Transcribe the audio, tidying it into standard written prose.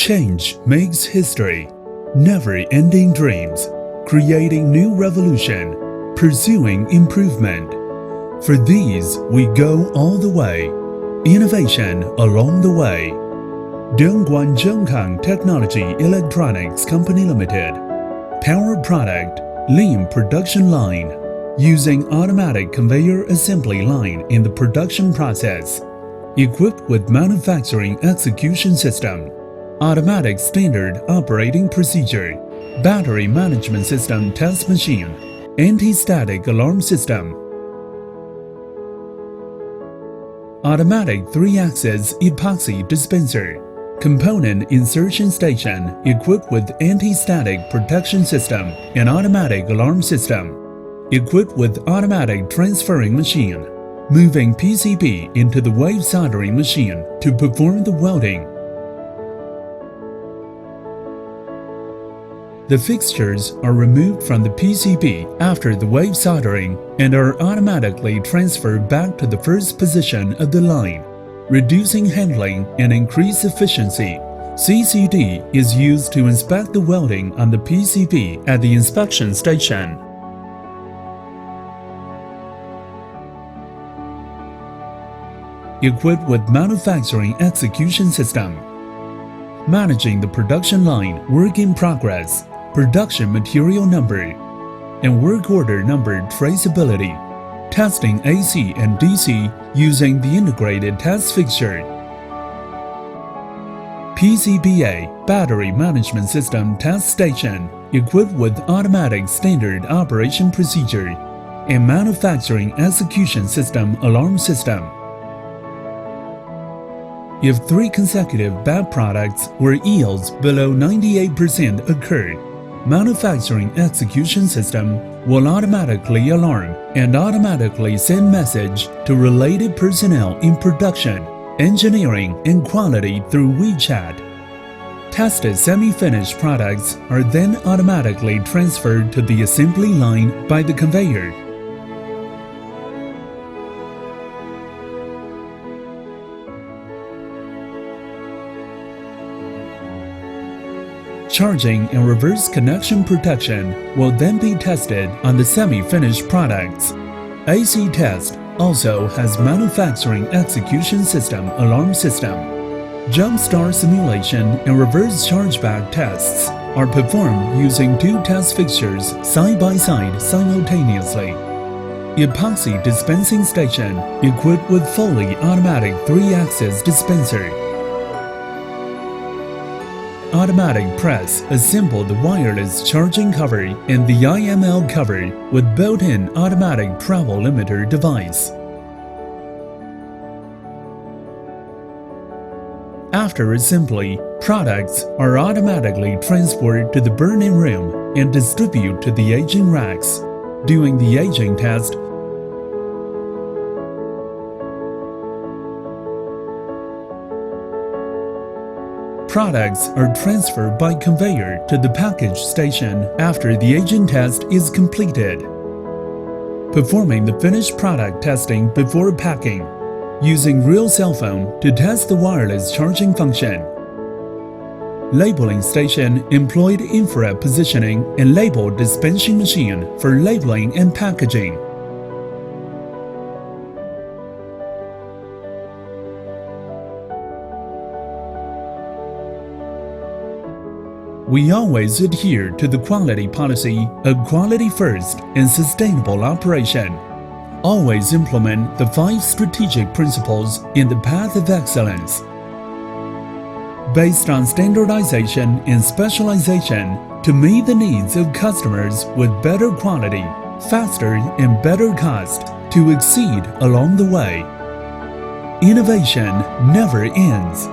Change makes history, never-ending dreams, creating new revolution, pursuing improvement. For these, we go all the way, innovation along the way. Dongguan Zhongkang Technology Electronics Company Limited. Power product, lean production line, using automatic conveyor assembly line in the production process. Equipped with manufacturing execution system, automatic standard operating procedure, battery management system test machine, anti-static alarm system, automatic 3-axis epoxy dispenser, component insertion station equipped with anti-static protection system and automatic alarm system, equipped with automatic transferring machine, moving PCB into the wave soldering machine to perform the welding. The fixtures are removed from the PCB after the wave soldering and are automatically transferred back to the first position of the line, reducing handling and increased efficiency. CCD is used to inspect the welding on the PCB at the inspection station. Equipped with manufacturing execution system, managing the production line work in progress, production material number, and work order number traceability, testing AC and DC using the integrated test fixture. PCBA battery management system test station equipped with automatic standard operation procedure and manufacturing execution system alarm system. If 3 consecutive bad products or yields below 98% occur, manufacturing execution system will automatically alarm and automatically send message to related personnel in production, engineering, and quality through WeChat. Tested semi-finished products are then automatically transferred to the assembly line by the conveyor. Charging and reverse connection protection will then be tested on the semi-finished products. AC test also has manufacturing execution system alarm system. Jump start simulation and reverse chargeback tests are performed using 2 test fixtures side by side simultaneously. Epoxy dispensing station equipped with fully automatic 3-axis dispenser. Automatic press assemble the wireless charging cover and the IML cover with built-in automatic travel limiter device. After assembly, products are automatically transported to the burn-in room and distributed to the aging racks. During the aging test, products are transferred by conveyor to the package station after the aging test is completed. Performing the finished product testing before packing, using real cell phone to test the wireless charging function. Labeling station employed infrared positioning and label dispensing machine for labeling and packaging. We always adhere to the quality policy of quality first and sustainable operation. Always implement the 5 strategic principles in the path of excellence. Based on standardization and specialization to meet the needs of customers with better quality, faster and better cost to exceed along the way. Innovation never ends.